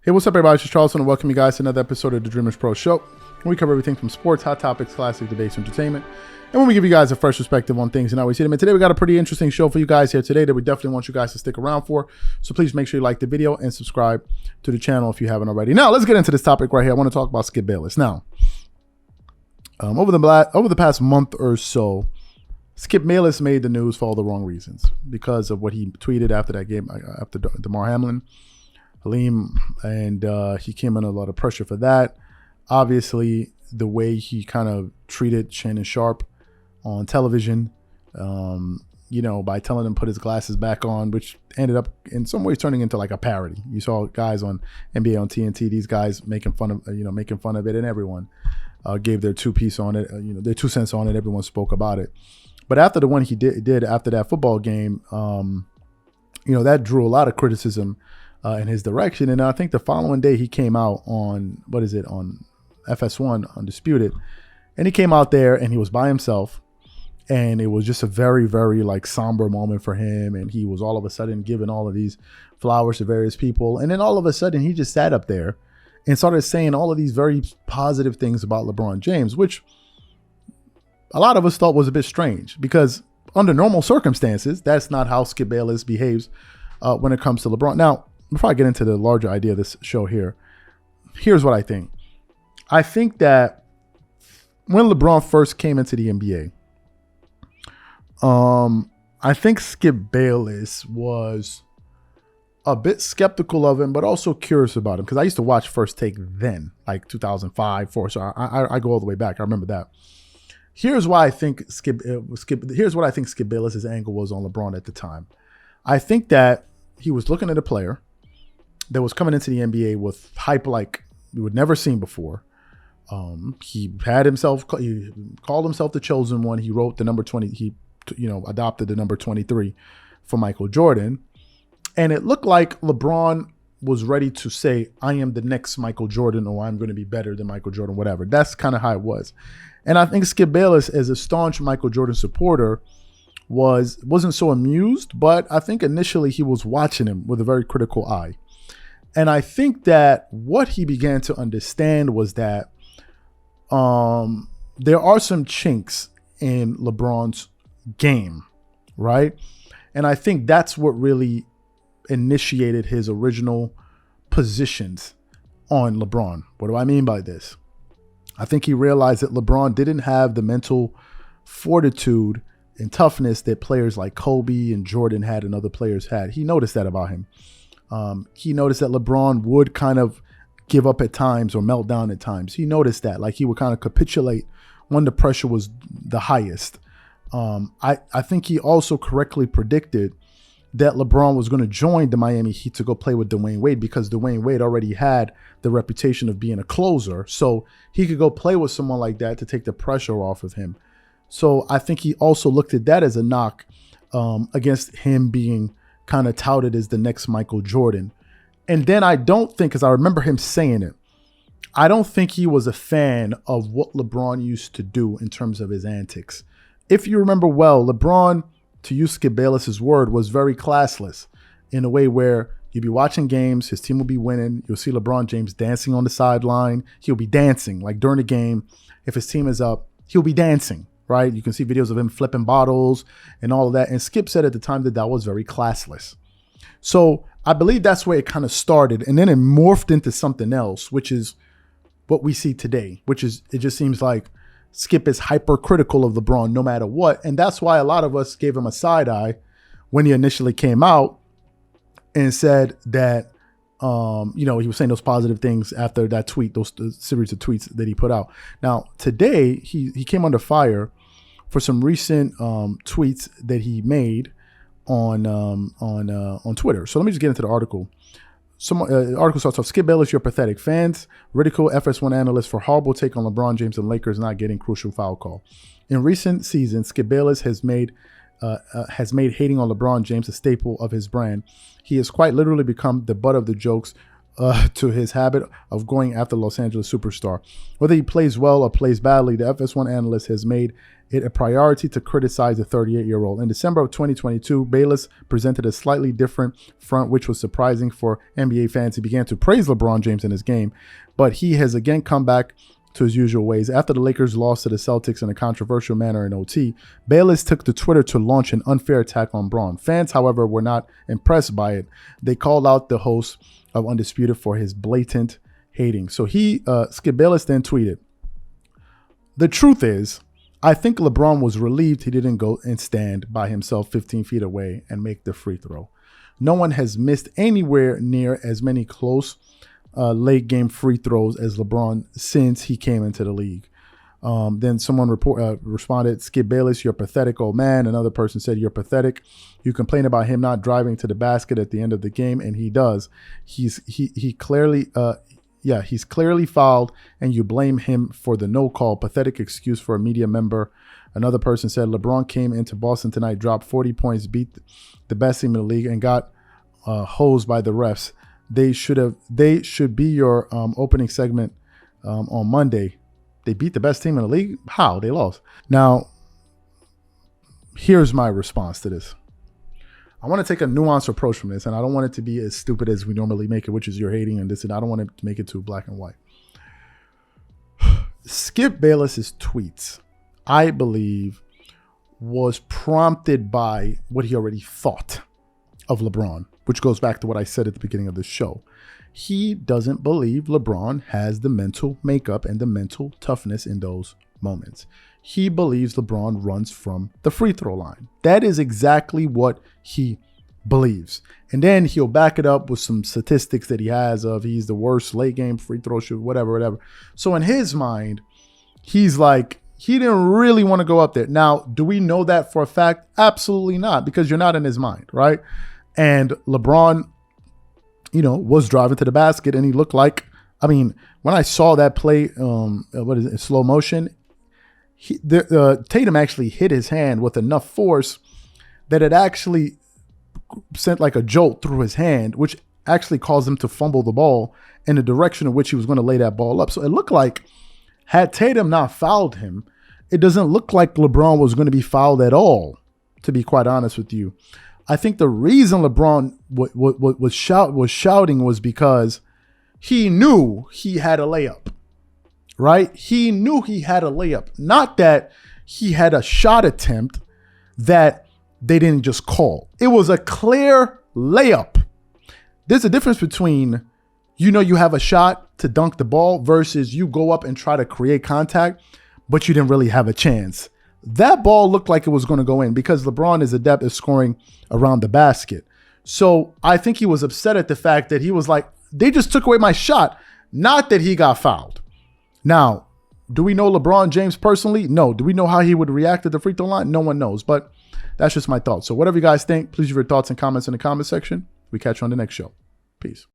Hey, what's up, everybody? It's Charleston, and welcome you guys to another episode of the Dreamerspro Show. We cover everything from sports, hot topics, classic debates, entertainment, and when we give you guys a fresh perspective on things and how we see them. And today we got a pretty interesting show for you guys here today that we definitely want you guys to stick around for. So please make sure you like the video and subscribe to the channel if you haven't already. Now let's get into this topic right here. I want to talk about Skip Bayless. Now, over the past month or so, Skip Bayless made the news for all the wrong reasons because of what he tweeted after that game, after Damar Hamlin. And he came under a lot of pressure for that. Obviously, the way he kind of treated Shannon Sharp on television, by telling him to put his glasses back on, which ended up in some ways turning into like a parody. You saw guys on NBA on TNT, these guys making fun of it, and everyone gave their 2 piece on it, their 2 cents on it. Everyone spoke about it. But after the one he did after that football game, that drew a lot of criticism in his direction. And I think the following day he came out on, on FS1, Undisputed. And he came out there and he was by himself. And it was just a very, very somber moment for him. And he was all of a sudden giving all of these flowers to various people. And then all of a sudden he just sat up there and started saying all of these very positive things about LeBron James, which a lot of us thought was a bit strange because under normal circumstances, that's not how Skip Bayless behaves when it comes to LeBron. Now, before I get into the larger idea of this show here, here's what I think. I think that when LeBron first came into the NBA, I think Skip Bayless was a bit skeptical of him, but also curious about him because I used to watch First Take then, like 2005, 4. So I go all the way back. I remember that. Here's why I think Here's what I think Skip Bayless's angle was on LeBron at the time. I think that he was looking at a player that was coming into the NBA with hype like we would never seen before. He called himself the chosen one. He wrote the number 20. He, adopted the number 23 for Michael Jordan. And it looked like LeBron was ready to say, I am the next Michael Jordan, or I'm going to be better than Michael Jordan, whatever. That's kind of how it was. And I think Skip Bayless, as a staunch Michael Jordan supporter, wasn't so amused, but I think initially he was watching him with a very critical eye. And I think that what he began to understand was that there are some chinks in LeBron's game, right? And I think that's what really initiated his original positions on LeBron. What do I mean by this? I think he realized that LeBron didn't have the mental fortitude and toughness that players like Kobe and Jordan had and other players had. He noticed that about him. He noticed that LeBron would kind of give up at times or melt down at times. He noticed that, he would kind of capitulate when the pressure was the highest. I think he also correctly predicted that LeBron was going to join the Miami Heat to go play with Dwayne Wade because Dwayne Wade already had the reputation of being a closer. So he could go play with someone like that to take the pressure off of him. So I think he also looked at that as a knock against him being kind of touted as the next Michael Jordan. And then I don't think, because I remember him saying it, I don't think he was a fan of what LeBron used to do in terms of his antics. If you remember well, LeBron, to use Skip Bayless's word, was very classless in a way where you'd be watching games, his team will be winning. You'll see LeBron James dancing on the sideline. He'll be dancing during the game. If his team is up, he'll be dancing, right? You can see videos of him flipping bottles and all of that. And Skip said at the time that was very classless. So I believe that's where it kind of started. And then it morphed into something else, which is what we see today, which is, it just seems like Skip is hypercritical of LeBron no matter what. And that's why a lot of us gave him a side eye when he initially came out and said that, he was saying those positive things after that tweet, those series of tweets that he put out. Now, today, he came under fire for some recent tweets that he made on Twitter. So let me just get into the article. Article starts off, Skip Bayless, you're pathetic. Fans ridicule FS1 analysts for horrible take on LeBron James and Lakers not getting crucial foul call. In recent seasons, Skip Bayless has made hating on LeBron James a staple of his brand. He has quite literally become the butt of the jokes to his habit of going after Los Angeles superstar. Whether he plays well or plays badly, the FS1 analyst has made it a priority to criticize the 38-year-old. In December of 2022, Bayliss presented a slightly different front, which was surprising for NBA fans. He began to praise LeBron James in his game, but he has again come back to his usual ways. After the Lakers lost to the Celtics in a controversial manner in OT, Bayless took to Twitter to launch an unfair attack on Braun. Fans, however, were not impressed by it. They called out the host of Undisputed for his blatant hating. So Skip Bayless then tweeted, "The truth is, I think LeBron was relieved he didn't go and stand by himself 15 feet away and make the free throw. No one has missed anywhere near as many close late game free throws as LeBron since he came into the league." Then someone responded, "Skip Bayless, you're pathetic, old man." Another person said, "You're pathetic. You complain about him not driving to the basket at the end of the game, and he does. He's clearly fouled, and you blame him for the no call. Pathetic excuse for a media member." Another person said, "LeBron came into Boston tonight, dropped 40 points, beat the best team in the league, and got hosed by the refs. They should be your opening segment on Monday." They beat the best team in the league? How? They lost. Now, here's my response to this. I want to take a nuanced approach from this, and I don't want it to be as stupid as we normally make it, which is you're hating and this, and I don't want to make it too black and white. Skip Bayless's tweets, I believe, was prompted by what he already thought of LeBron, which goes back to what I said at the beginning of the show. He doesn't believe LeBron has the mental makeup and the mental toughness in those moments. He believes LeBron runs from the free throw line. That is exactly what he believes. And then he'll back it up with some statistics that he has of he's the worst late game free throw shooter, whatever. So in his mind, he's like, he didn't really want to go up there. Now, do we know that for a fact? Absolutely not, because you're not in his mind, right? And LeBron, was driving to the basket, and he looked like, when I saw that play, slow motion, Tatum actually hit his hand with enough force that it actually sent like a jolt through his hand, which actually caused him to fumble the ball in the direction in which he was going to lay that ball up. So it looked like, had Tatum not fouled him, it doesn't look like LeBron was going to be fouled at all, to be quite honest with you. I think the reason LeBron was shouting was because he knew he had a layup, right? He knew he had a layup, not that he had a shot attempt that they didn't just call. It was a clear layup. There's a difference between, you have a shot to dunk the ball versus you go up and try to create contact, but you didn't really have a chance. That ball looked like it was going to go in because LeBron is adept at scoring around the basket. So I think he was upset at the fact that he was like, they just took away my shot, not that he got fouled. Now, do we know LeBron James personally? No. Do we know how he would react at the free throw line? No one knows, but that's just my thoughts. So whatever you guys think, please leave your thoughts and comments in the comment section. We catch you on the next show. Peace.